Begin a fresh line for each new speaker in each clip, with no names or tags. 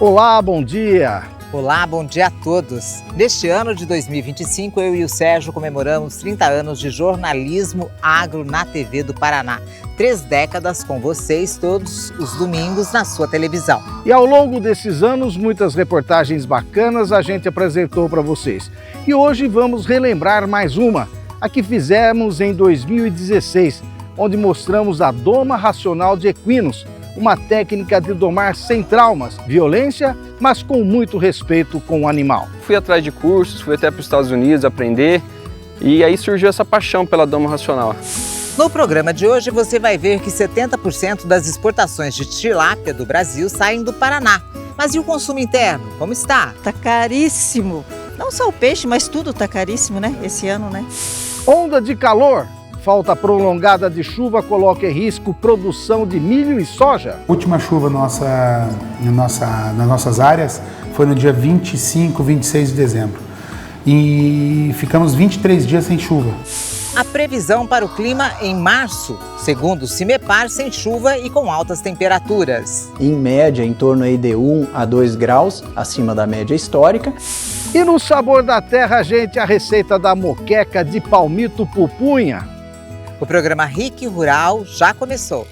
Olá, bom dia!
Olá, bom dia a todos! Neste ano de 2025, eu e o Sérgio comemoramos 30 anos de jornalismo agro na TV do Paraná. 3 décadas com vocês todos os domingos na sua televisão.
E ao longo desses anos, muitas reportagens bacanas a gente apresentou para vocês. E hoje vamos relembrar mais uma, a que fizemos em 2016, onde mostramos a doma racional de equinos, uma técnica de domar sem traumas, violência, mas com muito respeito com o animal.
Fui atrás de cursos, fui até para os Estados Unidos aprender e aí surgiu essa paixão pela doma racional.
No programa de hoje você vai ver que 70% das exportações de tilápia do Brasil saem do Paraná. Mas e o consumo interno? Como está?
Tá caríssimo. Não só o peixe, mas tudo tá caríssimo, né? Esse ano, né?
Onda de calor. Falta prolongada de chuva coloca em risco produção de milho e soja.
A última chuva nas nossas áreas foi no dia 25, 26 de dezembro. E ficamos 23 dias sem chuva.
A previsão para o clima em março, segundo o CIMEPAR, sem chuva e com altas temperaturas.
Em média, em torno aí de 1 a 2 graus acima da média histórica.
E no Sabor da Terra, gente, a receita da moqueca de palmito pupunha.
O programa RIC Rural já começou.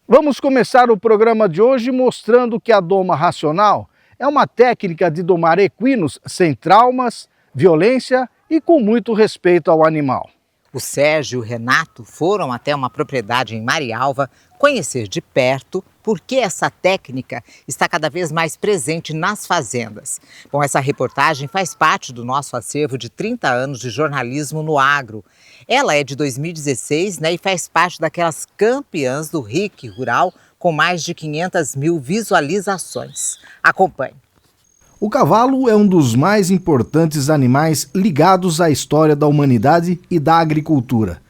Vamos começar o programa de hoje mostrando que a doma racional é uma técnica de domar equinos sem traumas, violência e com muito respeito ao animal.
O Sérgio e o Renato foram até uma propriedade em Marialva conhecer de perto por que essa técnica está cada vez mais presente nas fazendas. Bom, essa reportagem faz parte do nosso acervo de 30 anos de jornalismo no agro. Ela é de 2016, né, e faz parte daquelas campeãs do RIC Rural com mais de 500 mil visualizações. Acompanhe.
O cavalo é um dos mais importantes animais ligados à história da humanidade e da agricultura.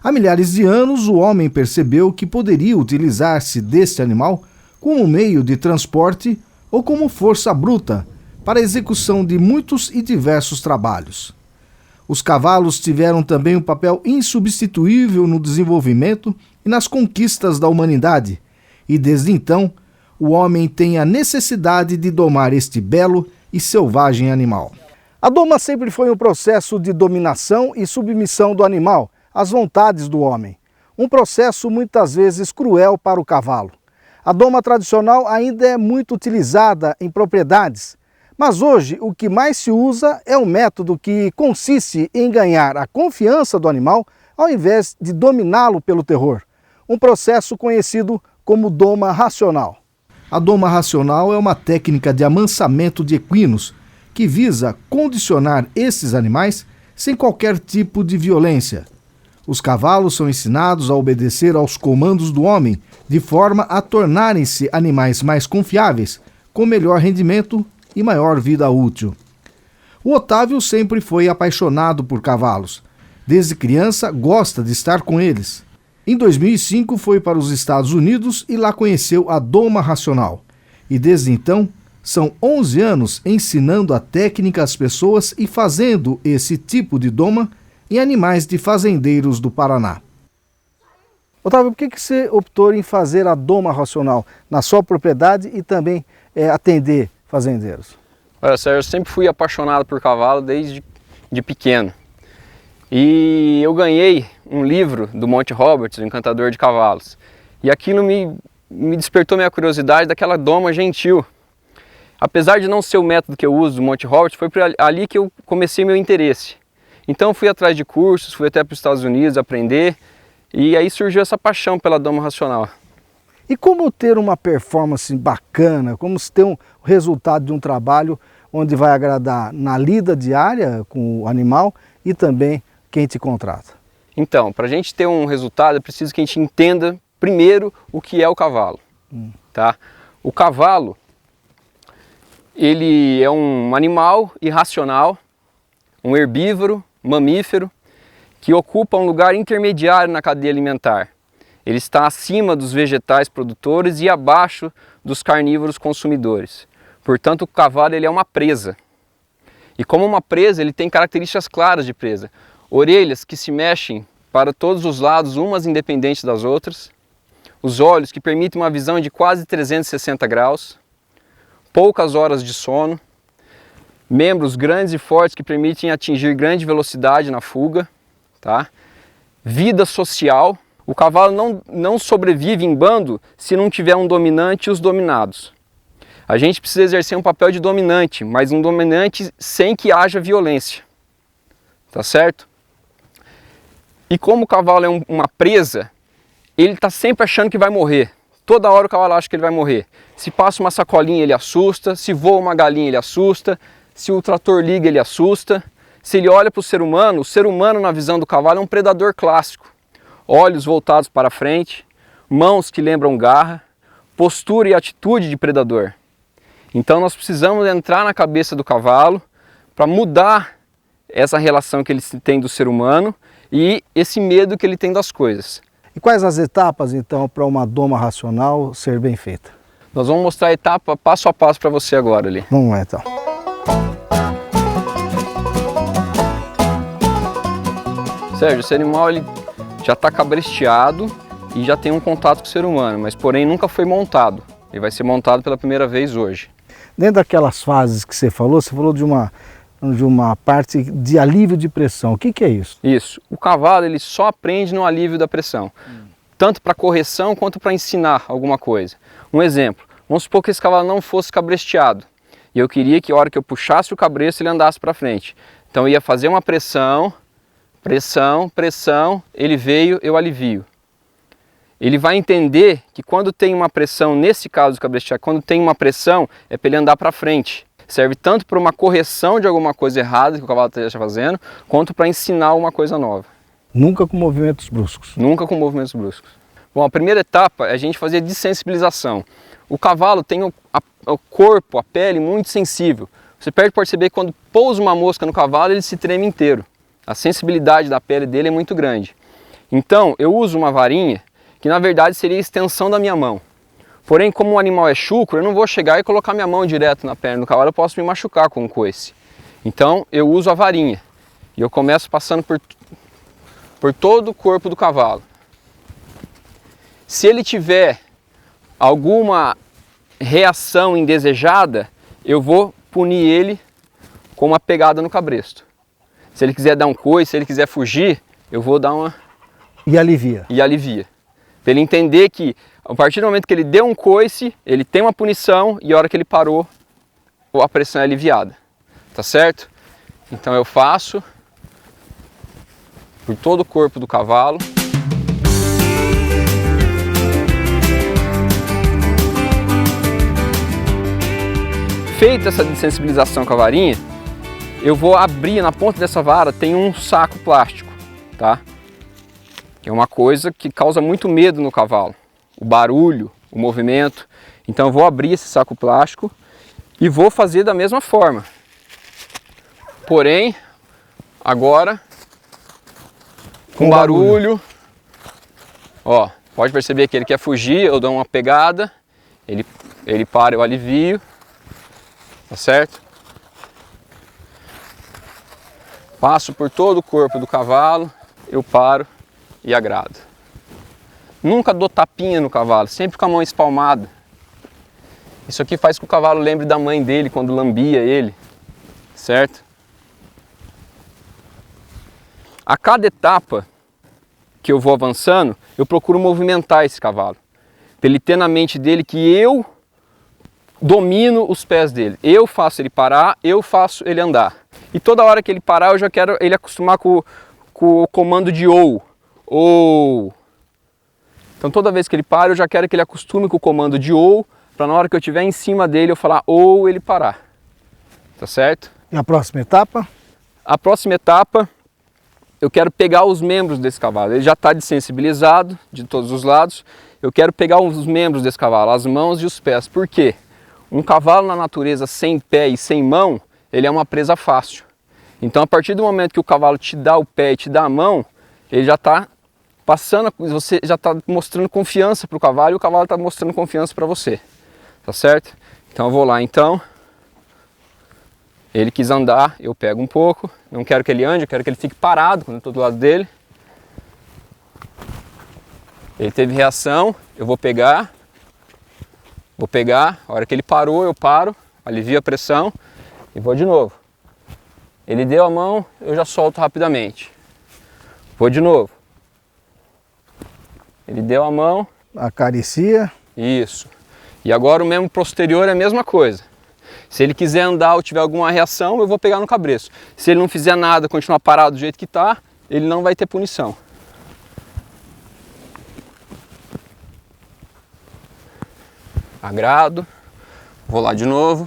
Há milhares de anos, o homem percebeu que poderia utilizar-se deste animal como meio de transporte ou como força bruta para a execução de muitos e diversos trabalhos. Os cavalos tiveram também um papel insubstituível no desenvolvimento e nas conquistas da humanidade, e desde então, o homem tem a necessidade de domar este belo e selvagem animal. A doma sempre foi um processo de dominação e submissão do animal às vontades do homem. Um processo muitas vezes cruel para o cavalo. A doma tradicional ainda é muito utilizada em propriedades, mas hoje o que mais se usa é um método que consiste em ganhar a confiança do animal ao invés de dominá-lo pelo terror. Um processo conhecido como doma racional. A doma racional é uma técnica de amansamento de equinos que visa condicionar esses animais sem qualquer tipo de violência. Os cavalos são ensinados a obedecer aos comandos do homem, de forma a tornarem-se animais mais confiáveis, com melhor rendimento e maior vida útil. O Otávio sempre foi apaixonado por cavalos. Desde criança, gosta de estar com eles. Em 2005 foi para os Estados Unidos e lá conheceu a doma racional. E desde então, são 11 anos ensinando a técnica às pessoas e fazendo esse tipo de doma em animais de fazendeiros do Paraná. Otávio, por que você optou em fazer a doma racional na sua propriedade e também atender fazendeiros?
Olha, Sérgio, eu sempre fui apaixonado por cavalo desde pequeno. E eu ganhei um livro do Monty Roberts, o Encantador de Cavalos. E aquilo me despertou minha curiosidade daquela doma gentil. Apesar de não ser o método que eu uso do Monty Roberts, foi ali que eu comecei meu interesse. Então fui atrás de cursos, fui até para os Estados Unidos aprender, e aí surgiu essa paixão pela doma racional.
E como ter uma performance bacana, como ter um resultado de um trabalho onde vai agradar na lida diária com o animal e também quem te contrata?
Então, para a gente ter um resultado, é preciso que a gente entenda primeiro o que é o cavalo. Tá? O cavalo, ele é um animal irracional, um herbívoro, mamífero, que ocupa um lugar intermediário na cadeia alimentar. Ele está acima dos vegetais produtores e abaixo dos carnívoros consumidores. Portanto, o cavalo ele é uma presa. E como uma presa, ele tem características claras de presa. Orelhas que se mexem para todos os lados, umas independentes das outras. Os olhos que permitem uma visão de quase 360 graus. Poucas horas de sono. Membros grandes e fortes que permitem atingir grande velocidade na fuga. Tá? Vida social. O cavalo não sobrevive em bando se não tiver um dominante e os dominados. A gente precisa exercer um papel de dominante, mas um dominante sem que haja violência. Tá certo? E como o cavalo é uma presa, ele está sempre achando que vai morrer. Toda hora o cavalo acha que ele vai morrer. Se passa uma sacolinha, ele assusta. Se voa uma galinha, ele assusta. Se o trator liga, ele assusta. Se ele olha para o ser humano na visão do cavalo é um predador clássico. Olhos voltados para frente, mãos que lembram garra, postura e atitude de predador. Então nós precisamos entrar na cabeça do cavalo para mudar essa relação que ele tem do ser humano e esse medo que ele tem das coisas.
E quais as etapas, então, para uma doma racional ser bem feita?
Nós vamos mostrar a etapa passo a passo para você agora ali.
Vamos lá, então.
Sérgio, esse animal ele já está cabresteado e já tem um contato com o ser humano, mas porém nunca foi montado. Ele vai ser montado pela primeira vez hoje.
Dentro daquelas fases que você falou de uma parte de alívio de pressão. O que é isso?
Isso. O cavalo ele só aprende no alívio da pressão, tanto para correção quanto para ensinar alguma coisa. Um exemplo, vamos supor que esse cavalo não fosse cabresteado e eu queria que a hora que eu puxasse o cabresto ele andasse para frente. Então eu ia fazer uma pressão, ele veio, eu alivio. Ele vai entender que quando tem uma pressão, nesse caso do cabresteado, quando tem uma pressão é para ele andar para frente. Serve tanto para uma correção de alguma coisa errada que o cavalo esteja fazendo, quanto para ensinar uma coisa nova.
Nunca com movimentos bruscos.
Nunca com movimentos bruscos. Bom, a primeira etapa é a gente fazer dessensibilização. O cavalo tem o corpo, a pele muito sensível. Você pode perceber que quando pousa uma mosca no cavalo, ele se treme inteiro. A sensibilidade da pele dele é muito grande. Então, eu uso uma varinha que na verdade seria a extensão da minha mão. Porém, como o animal é chucro, eu não vou chegar e colocar minha mão direto na perna do cavalo, eu posso me machucar com um coice. Então, eu uso a varinha e eu começo passando por todo o corpo do cavalo. Se ele tiver alguma reação indesejada, eu vou punir ele com uma pegada no cabresto. Se ele quiser dar um coice, se ele quiser fugir, eu vou dar uma...
E alivia.
E alivia. Para ele entender que, a partir do momento que ele deu um coice, ele tem uma punição e a hora que ele parou, a pressão é aliviada. Tá certo? Então eu faço por todo o corpo do cavalo. Feita essa desensibilização com a varinha, eu vou abrir, na ponta dessa vara tem um saco plástico, tá? Que é uma coisa que causa muito medo no cavalo. O barulho, o movimento. Então eu vou abrir esse saco plástico e vou fazer da mesma forma. Porém, agora com barulho. Ó, pode perceber que ele quer fugir, eu dou uma pegada, ele para, eu alivio. Tá certo? Passo por todo o corpo do cavalo, eu paro e agrado. Nunca dou tapinha no cavalo, sempre com a mão espalmada. Isso aqui faz com que o cavalo lembre da mãe dele quando lambia ele, certo? A cada etapa que eu vou avançando, eu procuro movimentar esse cavalo. Para ele ter na mente dele que eu domino os pés dele. Eu faço ele parar, eu faço ele andar. E toda hora que ele parar, eu já quero ele acostumar com o comando de ou. Então toda vez que ele para, eu já quero que ele acostume com o comando de ou, para na hora que eu estiver em cima dele, eu falar ou ele parar. Tá certo?
E a próxima etapa?
A próxima etapa, eu quero pegar os membros desse cavalo. Ele já está desensibilizado de todos os lados. Eu quero pegar os membros desse cavalo, as mãos e os pés. Por quê? Um cavalo na natureza sem pé e sem mão, ele é uma presa fácil. Então a partir do momento que o cavalo te dá o pé e te dá a mão, ele já está passando, você já está mostrando confiança para o cavalo e o cavalo está mostrando confiança para você. Tá certo? Então eu vou lá então. Ele quis andar, eu pego um pouco. Não quero que ele ande, eu quero que ele fique parado quando eu estou do lado dele. Ele teve reação, eu vou pegar. A hora que ele parou, eu paro, alivio a pressão e vou de novo. Ele deu a mão, eu já solto rapidamente. Vou de novo. Ele deu a mão.
Acaricia.
Isso. E agora o membro posterior é a mesma coisa. Se ele quiser andar ou tiver alguma reação, eu vou pegar no cabresto. Se ele não fizer nada, continuar parado do jeito que está, ele não vai ter punição. Agrado. Vou lá de novo.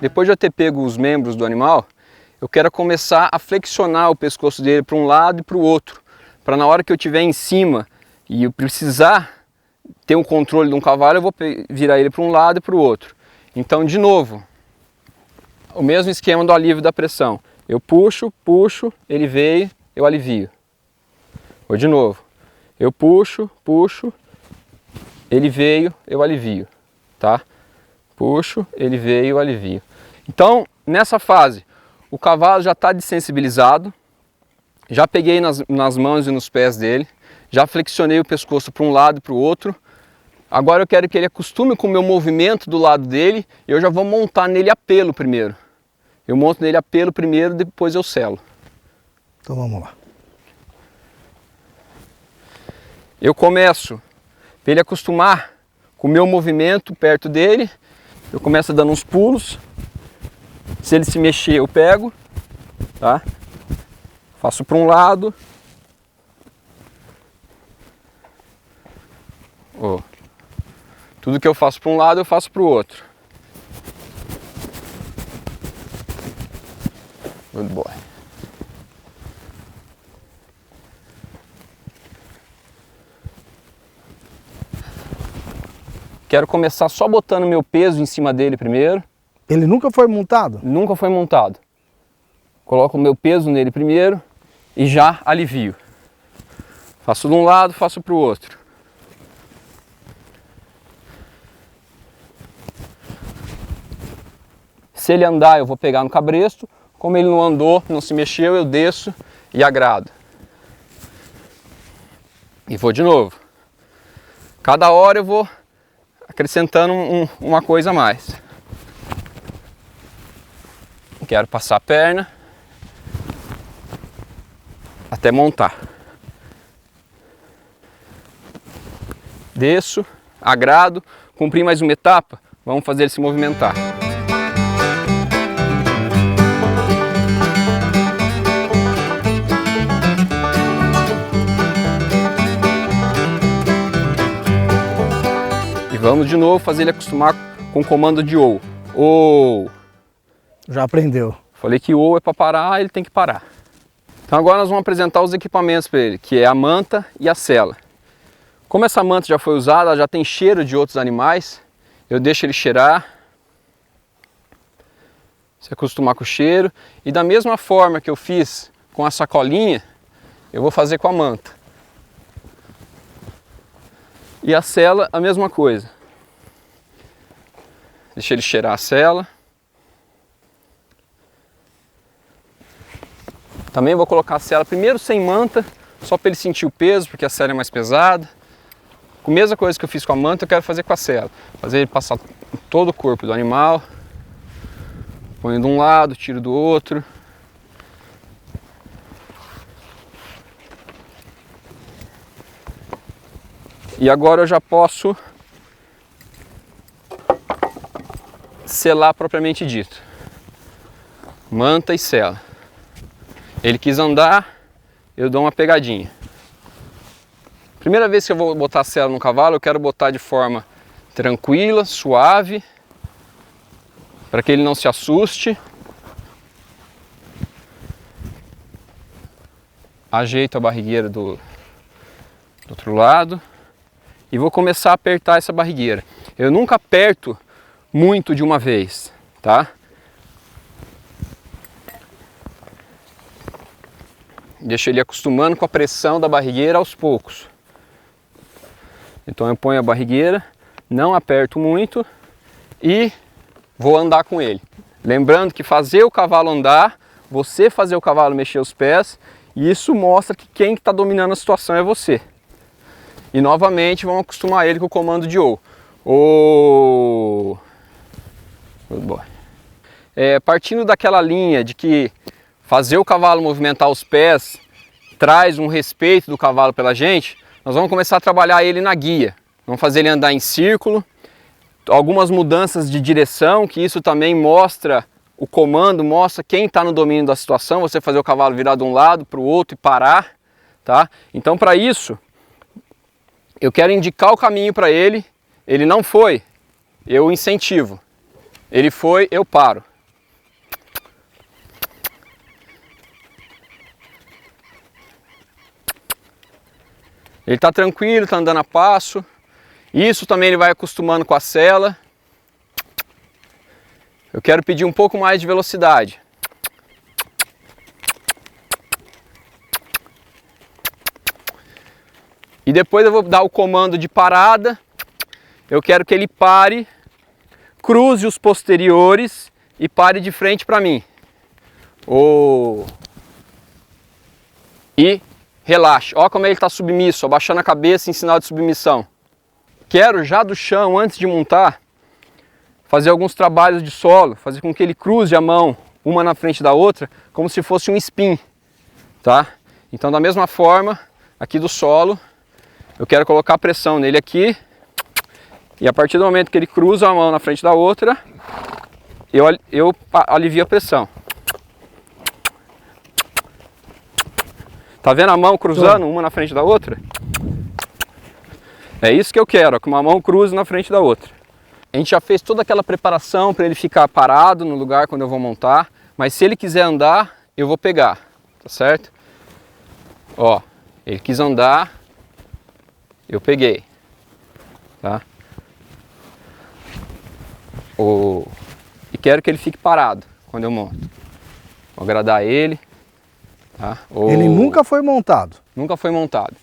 Depois de eu ter pego os membros do animal, eu quero começar a flexionar o pescoço dele para um lado e para o outro, para na hora que eu estiver em cima e eu precisar ter um controle de um cavalo, eu vou virar ele para um lado e para o outro. Então, de novo, o mesmo esquema do alívio da pressão. Eu puxo, ele veio, eu alivio. Vou de novo. Eu puxo, ele veio, eu alivio, tá? Puxo, ele veio, eu alivio. Então, nessa fase, o cavalo já está desensibilizado, já peguei nas mãos e nos pés dele, já flexionei o pescoço para um lado e para o outro. Agora eu quero que ele acostume com o meu movimento do lado dele e eu já vou montar nele a pelo primeiro. Eu monto nele a pelo primeiro, depois eu selo.
Então vamos lá.
Eu começo, para ele acostumar com o meu movimento perto dele, eu começo dando uns pulos. Se ele se mexer, eu pego, tá? Faço para um lado. Oh. Tudo que eu faço para um lado, eu faço para o outro. Good boy. Quero começar só botando meu peso em cima dele primeiro.
Ele nunca foi montado?
Nunca foi montado. Coloco o meu peso nele primeiro e já alivio. Faço de um lado, faço para o outro. Se ele andar, eu vou pegar no cabresto. Como ele não andou, não se mexeu, eu desço e agrado. E vou de novo. Cada hora eu vou acrescentando uma coisa a mais. Quero passar a perna até montar. Desço, agrado, cumpri mais uma etapa, vamos fazer ele se movimentar. E vamos de novo fazer ele acostumar com o comando de ou. Ou.
Já aprendeu.
Falei que ou é para parar, ele tem que parar. Então agora nós vamos apresentar os equipamentos para ele, que é a manta e a sela. Como essa manta já foi usada, ela já tem cheiro de outros animais, eu deixo ele cheirar, se acostumar com o cheiro. E da mesma forma que eu fiz com a sacolinha, eu vou fazer com a manta. E a sela, a mesma coisa. Deixa ele cheirar a sela. Também vou colocar a sela primeiro sem manta, só para ele sentir o peso, porque a sela é mais pesada. Com a mesma coisa que eu fiz com a manta, eu quero fazer com a sela. Fazer ele passar todo o corpo do animal. Põe de um lado, tiro do outro. E agora eu já posso selar propriamente dito. Manta e sela. Ele quis andar, eu dou uma pegadinha. Primeira vez que eu vou botar a sela no cavalo, eu quero botar de forma tranquila, suave, para que ele não se assuste. Ajeito a barrigueira do outro lado e vou começar a apertar essa barrigueira. Eu nunca aperto muito de uma vez, tá? Deixo ele acostumando com a pressão da barrigueira aos poucos. Então eu ponho a barrigueira, não aperto muito e vou andar com ele. Lembrando que fazer o cavalo andar, você fazer o cavalo mexer os pés, e isso mostra que quem está dominando a situação é você. E novamente vamos acostumar ele com o comando de ou. Ou. Partindo daquela linha de que fazer o cavalo movimentar os pés traz um respeito do cavalo pela gente, nós vamos começar a trabalhar ele na guia. Vamos fazer ele andar em círculo, algumas mudanças de direção, que isso também mostra o comando, mostra quem está no domínio da situação, você fazer o cavalo virar de um lado para o outro e parar, tá? Então para isso, eu quero indicar o caminho para ele, ele não foi, eu incentivo, ele foi, eu paro. Ele está tranquilo, está andando a passo. Isso também ele vai acostumando com a sela. Eu quero pedir um pouco mais de velocidade. E depois eu vou dar o comando de parada. Eu quero que ele pare, cruze os posteriores e pare de frente para mim. E relaxe. Olha como ele está submisso, abaixando a cabeça em sinal de submissão. Quero já do chão, antes de montar, fazer alguns trabalhos de solo, fazer com que ele cruze a mão uma na frente da outra, como se fosse um spin, tá? Então da mesma forma, aqui do solo, eu quero colocar pressão nele aqui, e a partir do momento que ele cruza a mão na frente da outra, eu alivio a pressão. Tá vendo a mão cruzando uma na frente da outra? É isso que eu quero, que uma mão cruze na frente da outra. A gente já fez toda aquela preparação para ele ficar parado no lugar quando eu vou montar, mas se ele quiser andar, eu vou pegar, tá certo? Ó, ele quis andar, eu peguei, tá? E quero que ele fique parado quando eu monto. Vou agradar ele. Tá?
Ele nunca foi montado?
Nunca foi montado.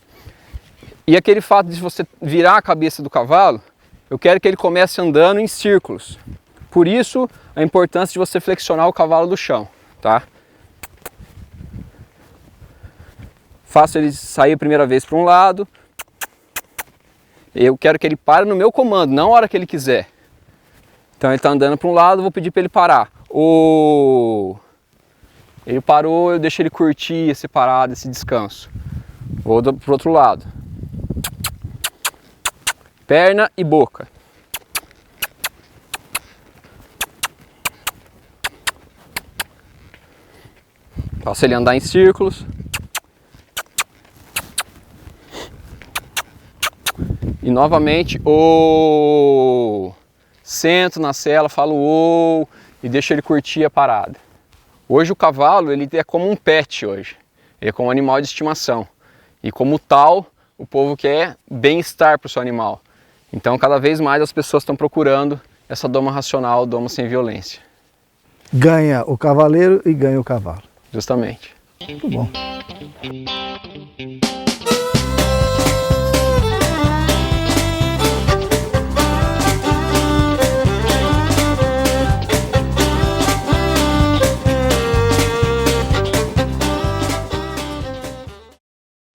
E aquele fato de você virar a cabeça do cavalo, eu quero que ele comece andando em círculos. Por isso, a importância de você flexionar o cavalo do chão. Tá? Faço ele sair a primeira vez para um lado. Eu quero que ele pare no meu comando, não a hora que ele quiser. Então ele está andando para um lado, vou pedir para ele parar. Ele parou, eu deixo ele curtir esse parado, esse descanso. Vou para o outro lado. Perna e boca. Faço ele andar em círculos. E novamente, sento na sela, falo e deixo ele curtir a parada. Hoje o cavalo ele é como um pet hoje, ele é como um animal de estimação. E como tal, o povo quer bem-estar para o seu animal. Então cada vez mais as pessoas estão procurando essa doma racional, doma sem violência.
Ganha o cavaleiro e ganha o cavalo.
Justamente.
Muito bom.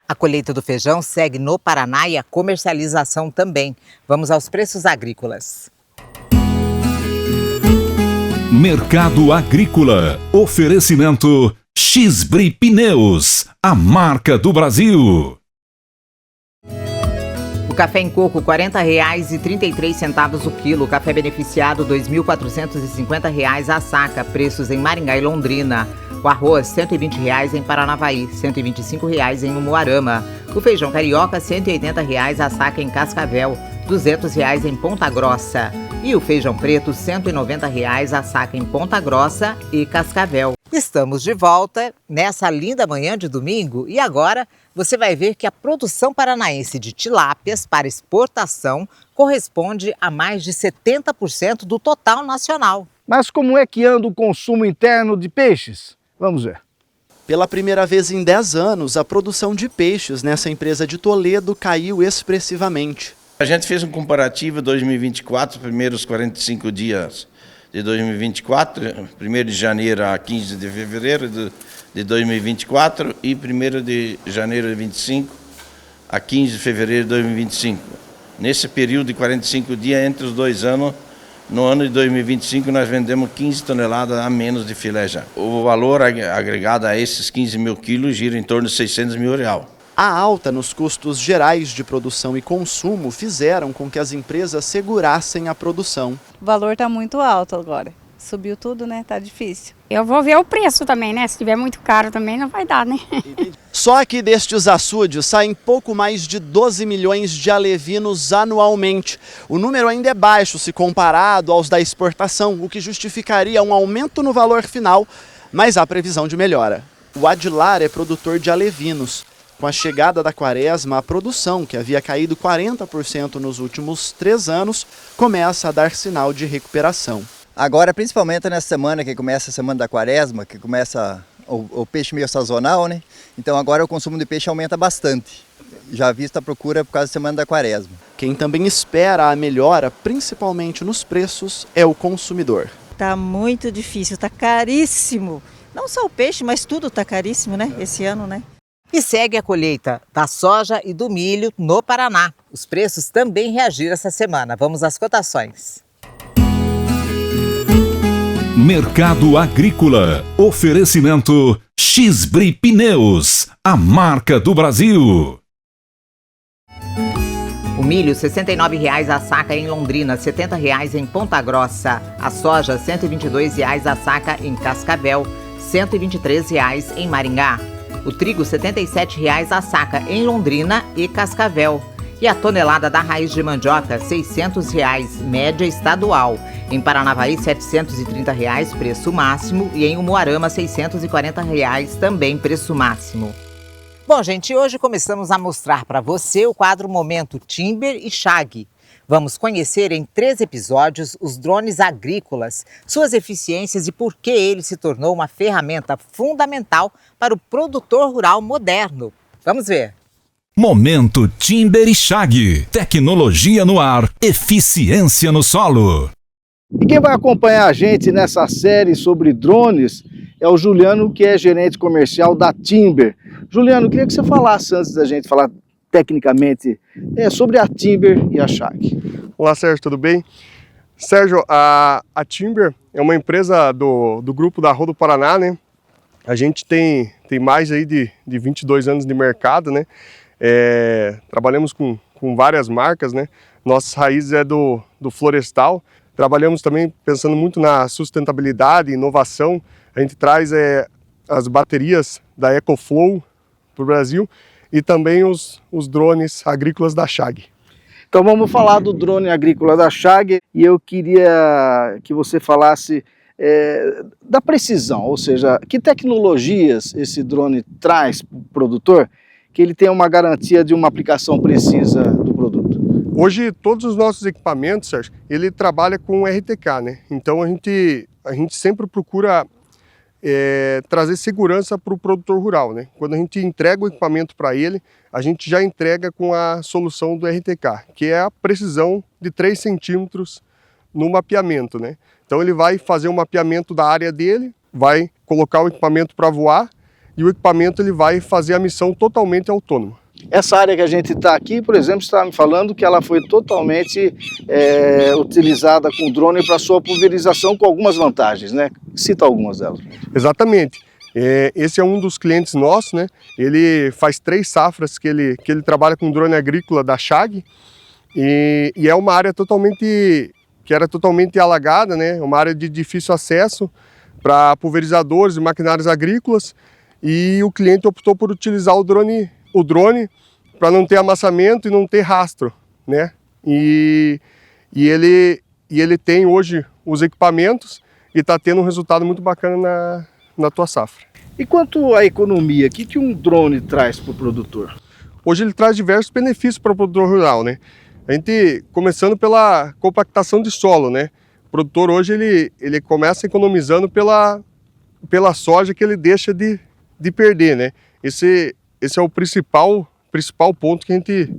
A colheita do feijão segue no Paraná e a comercialização também. Vamos aos preços agrícolas.
Mercado Agrícola. Oferecimento X-Bri Pneus, a marca do Brasil.
O café em coco, R$ 40,33 o quilo. Café beneficiado, R$ 2.450 a saca. Preços em Maringá e Londrina. O arroz, R$ 120 em Paranavaí, R$ 125 em Umuarama. O feijão carioca, R$ 180 a saca em Cascavel, R$ 200 em Ponta Grossa. E o feijão preto, R$ 190 a saca em Ponta Grossa e Cascavel. Estamos de volta nessa linda manhã de domingo e agora você vai ver que a produção paranaense de tilápias para exportação corresponde a mais de 70% do total nacional.
Mas como é que anda o consumo interno de peixes? Vamos ver.
Pela primeira vez em 10 anos, a produção de peixes nessa empresa de Toledo caiu expressivamente.
A gente fez um comparativo 2024, primeiros 45 dias de 2024, 1º de janeiro a 15 de fevereiro de 2024 e 1º de janeiro de 25 a 15 de fevereiro de 2025. Nesse período de 45 dias entre os 2 anos, no ano de 2025 nós vendemos 15 toneladas a menos de filé já. O valor agregado a esses 15 mil quilos gira em torno de 600 mil reais.
A alta nos custos gerais de produção e consumo fizeram com que as empresas segurassem a produção.
O valor está muito alto agora. Subiu tudo, né? Tá difícil.
Eu vou ver o preço também, né? Se tiver muito caro também não vai dar, né?
Só aqui destes açudes saem pouco mais de 12 milhões de alevinos anualmente. O número ainda é baixo se comparado aos da exportação, o que justificaria um aumento no valor final, mas há previsão de melhora. O Adilar é produtor de alevinos. Com a chegada da quaresma, a produção, que havia caído 40% nos últimos 3 anos, começa a dar sinal de recuperação.
Agora, principalmente nessa semana que começa a semana da quaresma, que começa o peixe meio sazonal, né? Então agora o consumo de peixe aumenta bastante, já vista a procura por causa da semana da quaresma.
Quem também espera a melhora, principalmente nos preços, é o consumidor.
Tá muito difícil, tá caríssimo. Não só o peixe, mas tudo tá caríssimo, né? Esse ano, né?
E segue a colheita da soja e do milho no Paraná. Os preços também reagiram essa semana. Vamos às cotações.
Mercado Agrícola. Oferecimento X-Bri Pneus, a marca do Brasil.
O milho, R$ 69,00 a saca em Londrina, R$ 70,00 em Ponta Grossa. A soja, R$ 122,00 a saca em Cascavel, R$ 123,00 em Maringá. O trigo, R$ 77,00 a saca em Londrina e Cascavel. E a tonelada da raiz de mandioca, R$ 600,00, média estadual. Em Paranavaí, R$ 730,00, preço máximo. E em Umuarama, R$ 640,00, também preço máximo. Bom, gente, hoje começamos a mostrar para você o quadro Momento Timber e Chag. Vamos conhecer em 3 episódios os drones agrícolas, suas eficiências e por que ele se tornou uma ferramenta fundamental para o produtor rural moderno. Vamos ver.
Momento Timber e Chag. Tecnologia no ar, eficiência no solo.
E quem vai acompanhar a gente nessa série sobre drones é o Juliano, que é gerente comercial da Timber. Juliano, eu queria que você falasse, antes da gente falar tecnicamente, sobre a Timber e a Chag.
Olá, Sérgio, tudo bem? Sérgio, a Timber é uma empresa do grupo da Rodo Paraná, né? A gente tem mais aí de 22 anos de mercado, né? Trabalhamos com várias marcas, né? Nossas raízes é do florestal. Trabalhamos também pensando muito na sustentabilidade, inovação. A gente traz as baterias da EcoFlow para o Brasil e também os drones agrícolas da Chag.
Então vamos falar do drone agrícola da Chag e eu queria que você falasse da precisão, ou seja, que tecnologias esse drone traz para o produtor que ele tenha uma garantia de uma aplicação precisa do produto.
Hoje todos os nossos equipamentos, Sérgio, ele trabalha com RTK, né? Então a gente sempre procura trazer segurança para o produtor rural, né? Quando a gente entrega o equipamento para ele, a gente já entrega com a solução do RTK, que é a precisão de 3 centímetros no mapeamento, né? Então ele vai fazer um mapeamento da área dele, vai colocar o equipamento para voar e o equipamento ele vai fazer a missão totalmente autônoma.
Essa área que a gente está aqui, por exemplo, você está me falando que ela foi totalmente utilizada com drone para sua pulverização com algumas vantagens, né? Cita algumas delas.
Exatamente. Esse é um dos clientes nossos, né? Ele faz 3 safras que ele trabalha com drone agrícola da Chag e é uma área que era totalmente alagada, né? Uma área de difícil acesso para pulverizadores e maquinários agrícolas e o cliente optou por utilizar o drone para não ter amassamento e não ter rastro, né? E ele tem hoje os equipamentos e está tendo um resultado muito bacana na tua safra.
E quanto à economia, o que um drone traz para o produtor?
Hoje ele traz diversos benefícios para o produtor rural, né? A gente, começando pela compactação de solo, né? O produtor hoje ele começa economizando pela soja que ele deixa de de perder, né? Esse é o principal ponto que a gente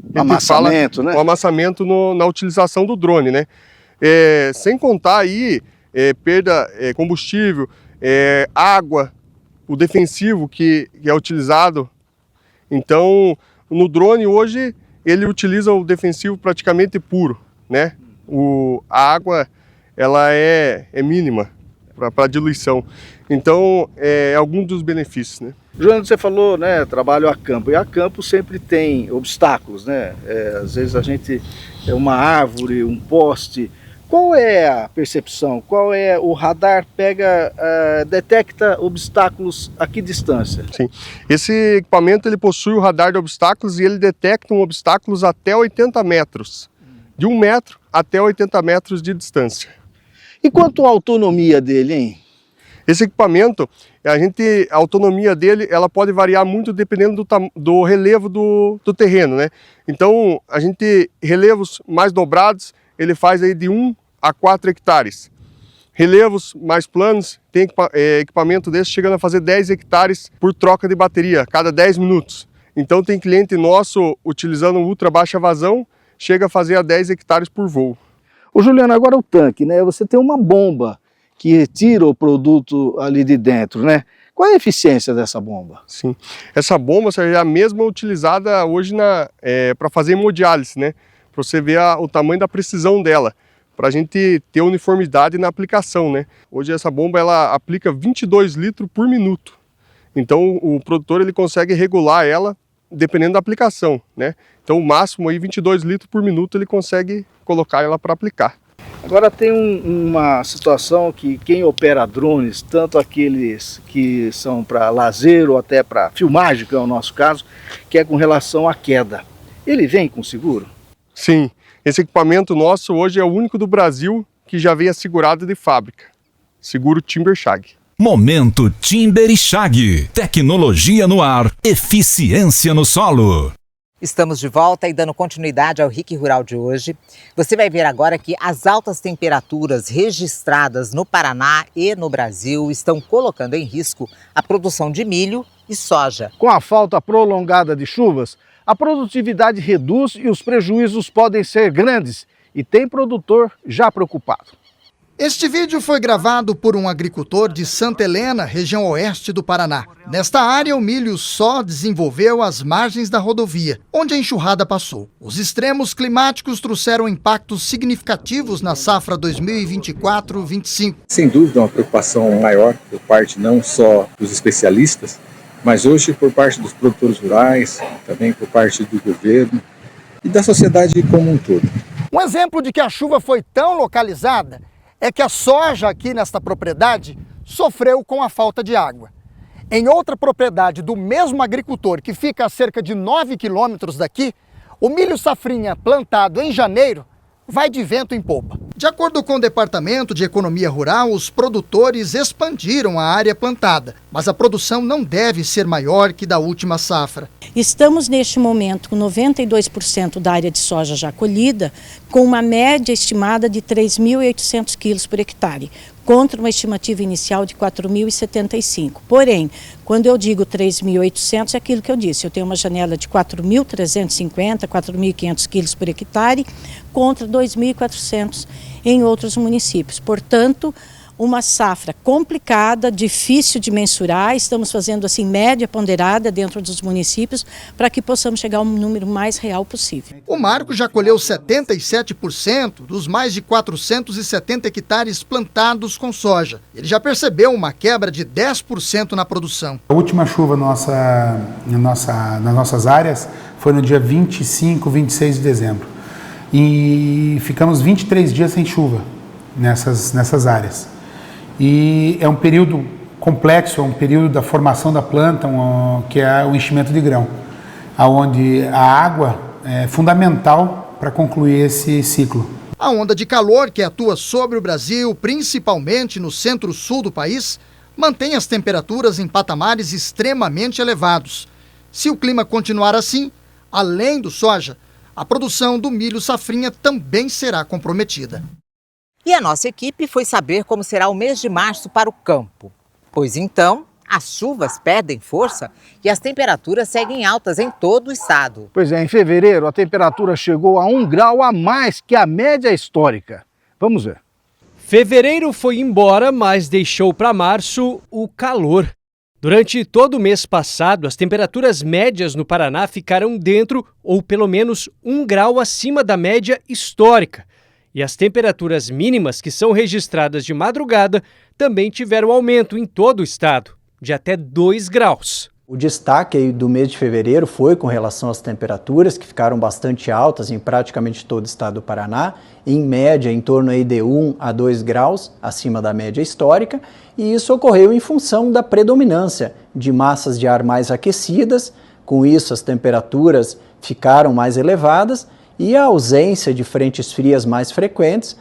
fala, né? O amassamento na utilização do drone, né? Sem contar aí perda combustível, água, o defensivo que é utilizado. Então, no drone hoje ele utiliza o defensivo praticamente puro, né? A água ela é mínima para diluição. Então, é algum dos benefícios, né?
Joana, você falou, né, trabalho a campo, e a campo sempre tem obstáculos, né? Às vezes a gente uma árvore, um poste. Qual é a percepção? Qual é o radar? Detecta obstáculos a que distância?
Sim, esse equipamento ele possui o radar de obstáculos e ele detecta obstáculos até 80 metros, de 1 metro até 80 metros de distância.
E quanto à autonomia dele, hein?
Esse equipamento, a autonomia dele, ela pode variar muito dependendo do relevo do terreno, né? Então, relevos mais dobrados, ele faz aí de 1 a 4 hectares. Relevos mais planos, tem equipamento desse chegando a fazer 10 hectares por troca de bateria, a cada 10 minutos. Então, tem cliente nosso utilizando ultra baixa vazão, chega a fazer a 10 hectares por voo.
Ô Juliano, agora o tanque, né? Você tem uma bomba que retira o produto ali de dentro, né? Qual é a eficiência dessa bomba?
Sim, essa bomba é a mesma utilizada hoje para fazer hemodiálise, né? Para você ver o tamanho da precisão dela, para a gente ter uniformidade na aplicação, né? Hoje essa bomba ela aplica 22 litros por minuto. Então o produtor ele consegue regular ela dependendo da aplicação, né? Então o máximo aí 22 litros por minuto ele consegue colocar ela para aplicar.
Agora tem uma situação que quem opera drones, tanto aqueles que são para lazer ou até para filmagem, que é o nosso caso, que é com relação à queda. Ele vem com seguro?
Sim, esse equipamento nosso hoje é o único do Brasil que já vem assegurado de fábrica. Seguro Timber Shag.
Momento Timber e Shag. Tecnologia no ar, eficiência no solo.
Estamos de volta e dando continuidade ao RIC Rural de hoje. Você vai ver agora que as altas temperaturas registradas no Paraná e no Brasil estão colocando em risco a produção de milho e soja.
Com a falta prolongada de chuvas, a produtividade reduz e os prejuízos podem ser grandes. E tem produtor já preocupado.
Este vídeo foi gravado por um agricultor de Santa Helena, região oeste do Paraná. Nesta área, o milho só desenvolveu às margens da rodovia, onde a enxurrada passou. Os extremos climáticos trouxeram impactos significativos na safra 2024-25.
Sem dúvida, uma preocupação maior por parte não só dos especialistas, mas hoje por parte dos produtores rurais, também por parte do governo e da sociedade como um todo.
Um exemplo de que a chuva foi tão localizada é que a soja aqui nesta propriedade sofreu com a falta de água. Em outra propriedade do mesmo agricultor, que fica a cerca de 9 quilômetros daqui, o milho safrinha plantado em janeiro vai de vento em popa. De acordo com o Departamento de Economia Rural, os produtores expandiram a área plantada, mas a produção não deve ser maior que da última safra.
Estamos neste momento com 92% da área de soja já colhida, com uma média estimada de 3.800 quilos por hectare, contra uma estimativa inicial de 4.075. Porém, quando eu digo 3.800, é aquilo que eu disse, eu tenho uma janela de 4.350, 4.500 quilos por hectare, contra 2.400 em outros municípios. Portanto, uma safra complicada, difícil de mensurar, estamos fazendo assim média ponderada dentro dos municípios para que possamos chegar a um número mais real possível.
O Marco já colheu 77% dos mais de 470 hectares plantados com soja. Ele já percebeu uma quebra de 10% na produção.
A última chuva nas nossas áreas foi no dia 25, 26 de dezembro. E ficamos 23 dias sem chuva nessas áreas. E é um período complexo, é um período da formação da planta, que é o enchimento de grão, onde a água é fundamental para concluir esse ciclo.
A onda de calor que atua sobre o Brasil, principalmente no centro-sul do país, mantém as temperaturas em patamares extremamente elevados. Se o clima continuar assim, além do soja, a produção do milho safrinha também será comprometida.
E a nossa equipe foi saber como será o mês de março para o campo. Pois então, As chuvas perdem força e as temperaturas seguem altas em todo o estado.
Pois é, em fevereiro a temperatura chegou a 1 grau a mais que a média histórica. Vamos ver.
Fevereiro foi embora, mas deixou para março o calor. Durante todo o mês passado, as temperaturas médias no Paraná ficaram dentro ou pelo menos 1 grau acima da média histórica. E as temperaturas mínimas que são registradas de madrugada também tiveram aumento em todo o estado, de até 2 graus.
O destaque aí do mês de fevereiro foi com relação às temperaturas, que ficaram bastante altas em praticamente todo o estado do Paraná, em média em torno aí de 1 a 2 graus acima da média histórica, e isso ocorreu em função da predominância de massas de ar mais aquecidas. Com isso as temperaturas ficaram mais elevadas e a ausência de frentes frias mais frequentes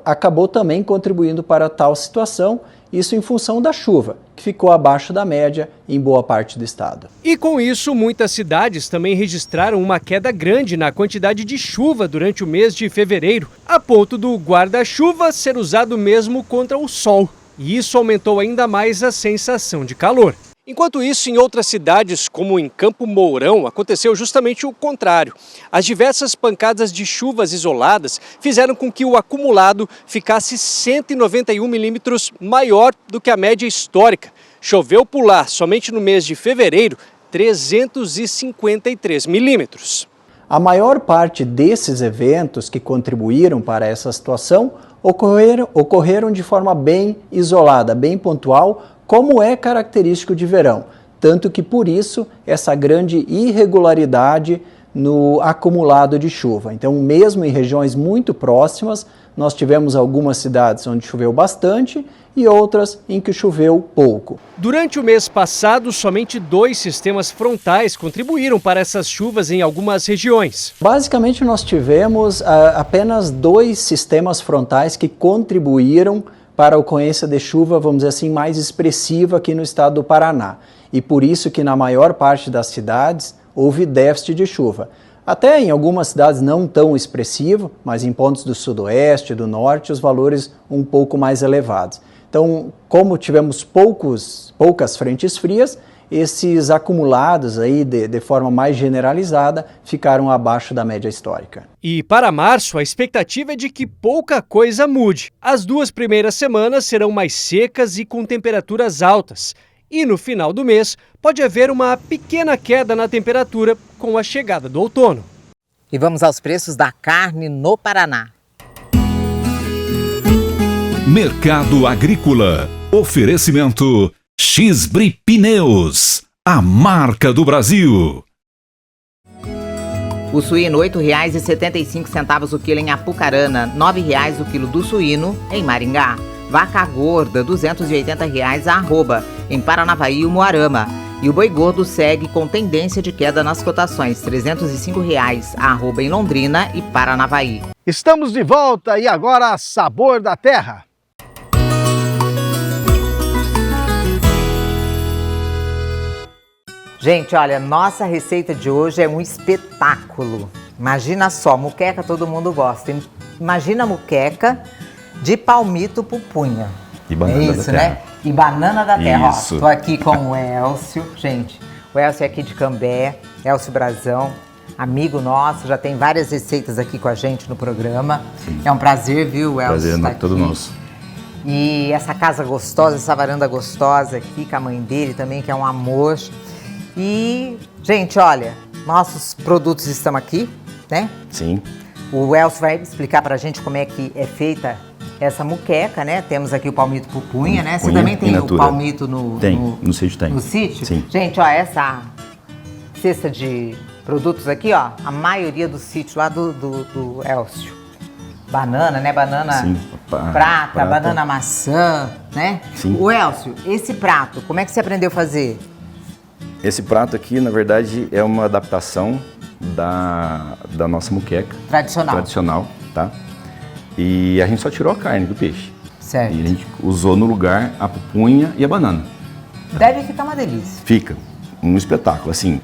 acabou também contribuindo para tal situação, isso em função da chuva, que ficou abaixo da média em boa parte do estado.
E com isso, muitas cidades também registraram uma queda grande na quantidade de chuva durante o mês de fevereiro, a ponto do guarda-chuva ser usado mesmo contra o sol. E isso aumentou ainda mais a sensação de calor. Enquanto isso, em outras cidades, como em Campo Mourão, aconteceu justamente o contrário. As diversas pancadas de chuvas isoladas fizeram com que o acumulado ficasse 191 milímetros maior do que a média histórica. Choveu por lá, somente no mês de fevereiro, 353 milímetros.
A maior parte desses eventos que contribuíram para essa situação ocorreram de forma bem isolada, bem pontual, como é característico de verão, tanto que por isso essa grande irregularidade no acumulado de chuva. Então, mesmo em regiões muito próximas, nós tivemos algumas cidades onde choveu bastante e outras em que choveu pouco.
Durante o mês passado, somente 2 sistemas frontais contribuíram para essas chuvas em algumas regiões.
Basicamente, nós tivemos apenas 2 sistemas frontais que contribuíram para a ocorrência de chuva, vamos dizer assim, mais expressiva aqui no estado do Paraná. E por isso que na maior parte das cidades houve déficit de chuva. Até em algumas cidades não tão expressivo, mas em pontos do sudoeste, do norte, os valores um pouco mais elevados. Então, como tivemos poucas frentes frias, esses acumulados aí de forma mais generalizada ficaram abaixo da média histórica.
E para março, a expectativa é de que pouca coisa mude. As 2 primeiras semanas serão mais secas e com temperaturas altas. E no final do mês, pode haver uma pequena queda na temperatura com a chegada do outono.
E vamos aos preços da carne no Paraná.
Mercado Agrícola. Oferecimento X-Bri Pneus, a marca do Brasil.
O suíno R$ 8,75 o quilo em Apucarana, R$ 9,00 o quilo do suíno em Maringá. Vaca gorda, R$ 280 a arroba, em Paranavaí e Umuarama. E o boi gordo segue com tendência de queda nas cotações, R$ 305 a arroba em Londrina e Paranavaí.
Estamos de volta e agora Sabor da Terra.
Gente, olha, nossa receita de hoje é um espetáculo. Imagina só, muqueca todo mundo gosta. Imagina a muqueca de palmito pupunha.
E banana
é isso,
da terra.
né? E banana da terra.
Isso.
Ó, tô aqui com o Elcio. Gente, o Elcio é aqui de Cambé, Elcio Brazão, amigo nosso, já tem várias receitas aqui com a gente no programa. Sim. É um prazer, viu, Elcio?
Prazer é todo nosso.
E essa casa gostosa, essa varanda gostosa aqui com a mãe dele também, que é um amor. E, gente, olha, nossos produtos estão aqui, né?
Sim.
O Elcio vai explicar pra gente como é que é feita essa muqueca, né? Temos aqui o palmito pupunha, né? Você também tem o palmito no
sítio tem.
No sítio?
Sim.
Gente, ó, essa cesta de produtos aqui, ó, a maioria do sítio lá do Elcio. Banana, né? Banana
Sim.
prata, banana maçã, né?
Sim.
O Elcio, esse prato, como é que você aprendeu a fazer?
Esse prato aqui, na verdade, é uma adaptação da nossa muqueca. Tradicional, tá? E a gente só tirou a carne do peixe.
Certo.
E a gente usou no lugar a pupunha e a banana.
Deve ficar uma delícia.
Fica um espetáculo, assim,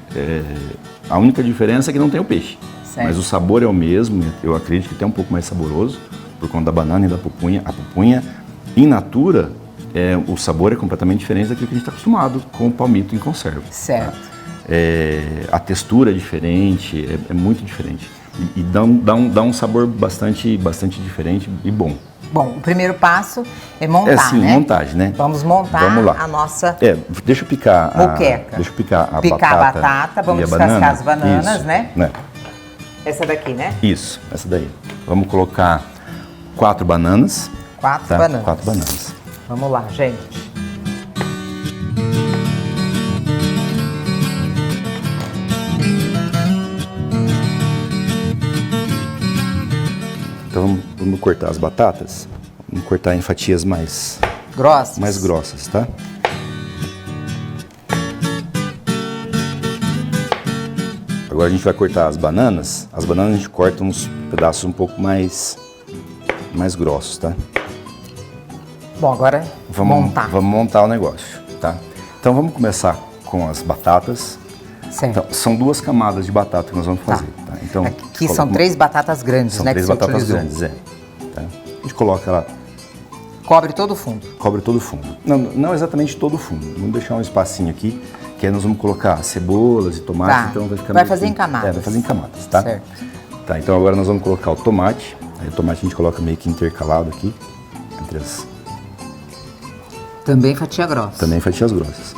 a única diferença é que não tem o peixe.
Certo.
Mas o sabor é o mesmo, eu acredito que até um pouco mais saboroso, por conta da banana e da pupunha. A pupunha, in natura, o sabor é completamente diferente daquilo que a gente está acostumado com o palmito em conserva.
Certo.
Tá? A textura é diferente, é muito diferente. E dá um sabor bastante diferente e bom.
Bom, o primeiro passo é montar,
sim,
né?
montagem, né?
Vamos montar a nossa
deixa eu picar
moqueca.
Deixa eu picar a
batata, vamos descascar as bananas, né? Essa daqui, né?
Isso, essa daí. Vamos colocar 4 bananas.
4 bananas.
4 bananas.
Vamos lá, gente.
Então vamos cortar as batatas. Vamos cortar em fatias mais
grossas.
Mais grossas, tá? Agora a gente vai cortar as bananas. As bananas a gente corta uns pedaços um pouco mais grossos, tá?
Bom, agora
vamos montar o negócio, tá? Então vamos começar com as batatas.
Certo.
Então, são 2 camadas de batata que nós vamos fazer, tá? Então,
aqui são 3 batatas grandes, né?
São 3 batatas grandes, tá? A gente coloca ela...
Cobre todo o fundo.
Cobre todo o fundo. Não exatamente todo o fundo. Vamos deixar um espacinho aqui, que aí nós vamos colocar cebolas e tomates, então vai ficar...
Vai fazer em camadas.
Vai fazer em camadas, tá?
Certo.
Tá, então agora nós vamos colocar o tomate. Aí o tomate a gente coloca meio que intercalado aqui, entre as...
Também fatia grossa.
Também fatias grossas.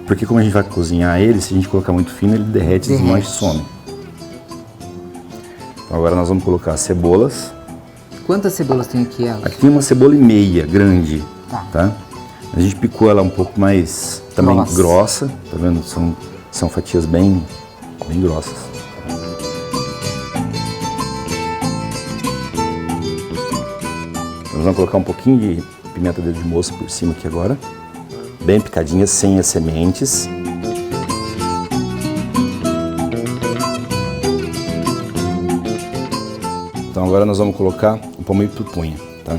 Porque como a gente vai cozinhar ele, se a gente colocar muito fino, ele derrete, desmancha e some. Então agora nós vamos colocar as cebolas.
Quantas cebolas tem aqui, elas?
Aqui tem uma cebola e meia, grande, tá? A gente picou ela um pouco mais, também grossa, tá vendo? São fatias bem grossas. Nós vamos colocar um pouquinho de pimenta dedo de moça por cima aqui agora. Bem picadinha, sem as sementes. Então agora nós vamos colocar um palmito punha, tá?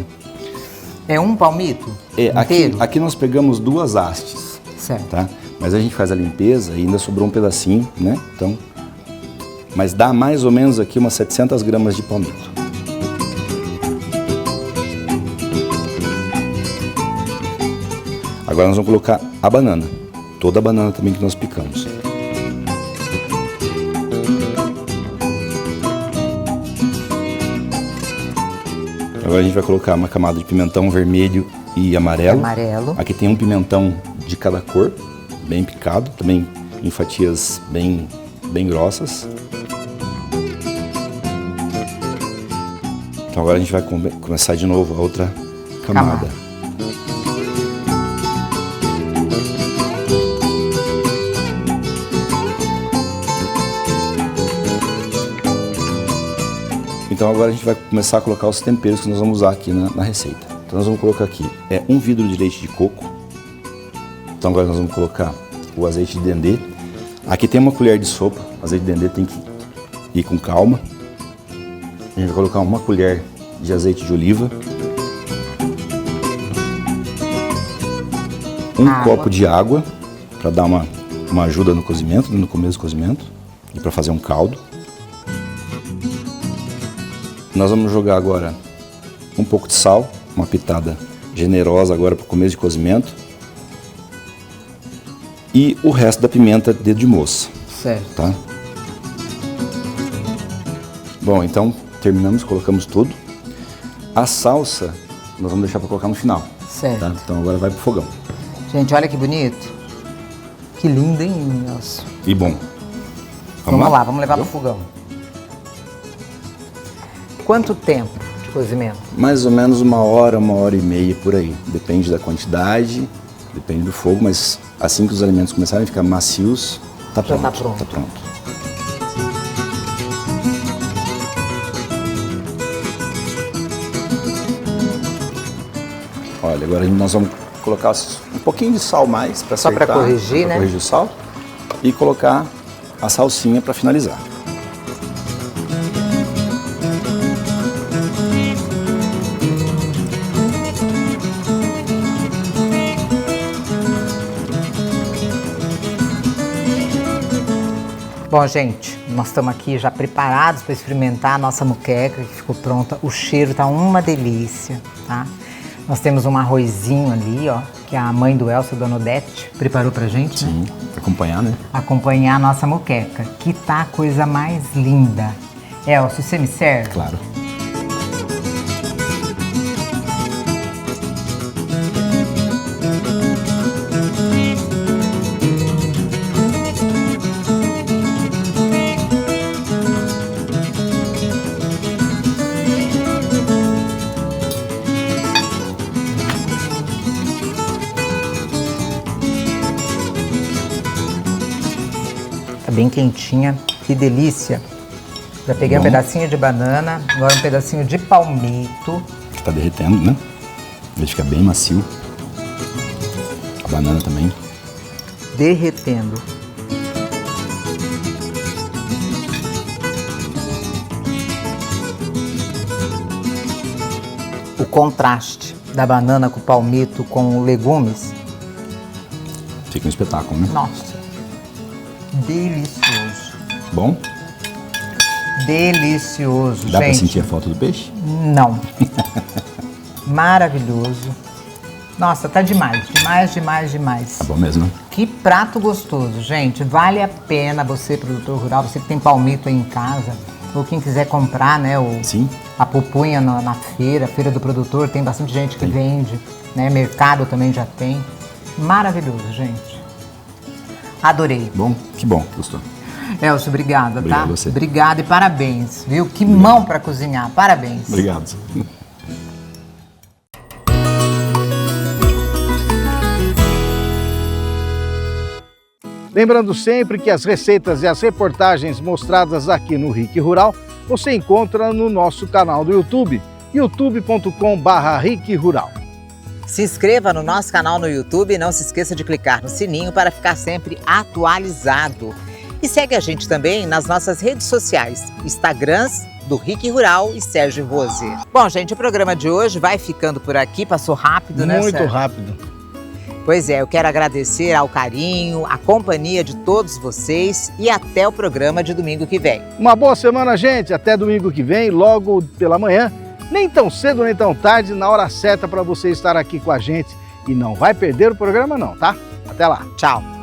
É um palmito?
Aqui nós pegamos 2 hastes,
certo?
Tá? Mas a gente faz a limpeza e ainda sobrou um pedacinho, né? Então, mas dá mais ou menos aqui umas 700 gramas de palmito. Agora nós vamos colocar a banana, toda a banana também que nós picamos. Agora a gente vai colocar uma camada de pimentão vermelho e amarelo. Aqui tem um pimentão de cada cor, bem picado, também em fatias bem grossas. Então agora a gente vai começar de novo a outra camada. Então agora a gente vai começar a colocar os temperos que nós vamos usar aqui na receita. Então nós vamos colocar aqui 1 vidro de leite de coco. Então agora nós vamos colocar o azeite de dendê. Aqui tem uma colher de sopa, o azeite de dendê tem que ir com calma. A gente vai colocar 1 colher de azeite de oliva. 1 copo de água para dar uma ajuda no cozimento, no começo do cozimento e para fazer um caldo. Nós vamos jogar agora um pouco de sal, uma pitada generosa agora para o começo de cozimento. E o resto da pimenta dedo de moça.
Certo.
Tá? Bom, então terminamos, colocamos tudo. A salsa nós vamos deixar para colocar no final.
Certo.
Tá? Então agora vai pro fogão.
Gente, olha que bonito. Que lindo, hein, Nelson?
E bom.
Vamos lá, vamos levar pro fogão. Quanto tempo de cozimento?
Mais ou menos 1 hora, 1h30 por aí. Depende da quantidade, depende do fogo, mas assim que os alimentos começarem a ficar macios, tá pronto.
Já tá pronto.
Tá pronto. Olha, agora nós vamos colocar um pouquinho de sal mais para acertar.
Só para corrigir, né?
Para corrigir o sal. E colocar a salsinha para finalizar.
Bom, gente, nós estamos aqui já preparados para experimentar a nossa moqueca que ficou pronta. O cheiro tá uma delícia, tá? Nós temos um arrozinho ali, ó, que a mãe do Elcio, Dona Odete, preparou pra gente, né?
Sim, pra acompanhar, né?
Acompanhar a nossa moqueca, que tá a coisa mais linda. Elcio, você me serve?
Claro.
Bem quentinha, que delícia. Já peguei um pedacinho de banana, agora um pedacinho de palmito.
Tá derretendo, né? Ele fica bem macio. A banana também.
Derretendo. O contraste da banana com o palmito com legumes.
Fica um espetáculo, né?
Nossa. Delicioso.
Bom?
Delicioso,
Dá
gente.
pra sentir a falta do peixe?
Não. Maravilhoso. Nossa, tá demais, demais, demais, demais.
Tá bom mesmo, né?
Que prato gostoso, gente. Vale a pena você, produtor rural, você que tem palmito aí em casa, ou quem quiser comprar, né, a pupunha na feira do produtor, tem bastante gente que vende, né, mercado também já tem. Maravilhoso, gente. Adorei.
Bom, que gostou.
Elcio, obrigada,
Obrigado
tá?
a você.
Obrigada e parabéns, viu? Que mão para cozinhar, parabéns.
Obrigado.
Lembrando sempre que as receitas e as reportagens mostradas aqui no RIC Rural você encontra no nosso canal do YouTube, youtube.com/RIC Rural.
Se inscreva no nosso canal no YouTube e não se esqueça de clicar no sininho para ficar sempre atualizado. E segue a gente também nas nossas redes sociais, Instagrams do RIC Rural e Sérgio Rose. Bom, gente, o programa de hoje vai ficando por aqui, passou rápido, né,
Muito
Sérgio?
rápido.
Pois é, eu quero agradecer ao carinho, à companhia de todos vocês e até o programa de domingo que vem.
Uma boa semana, gente. Até domingo que vem, logo pela manhã. Nem tão cedo, nem tão tarde, na hora certa para você estar aqui com a gente. E não vai perder o programa não, tá? Até lá.
Tchau.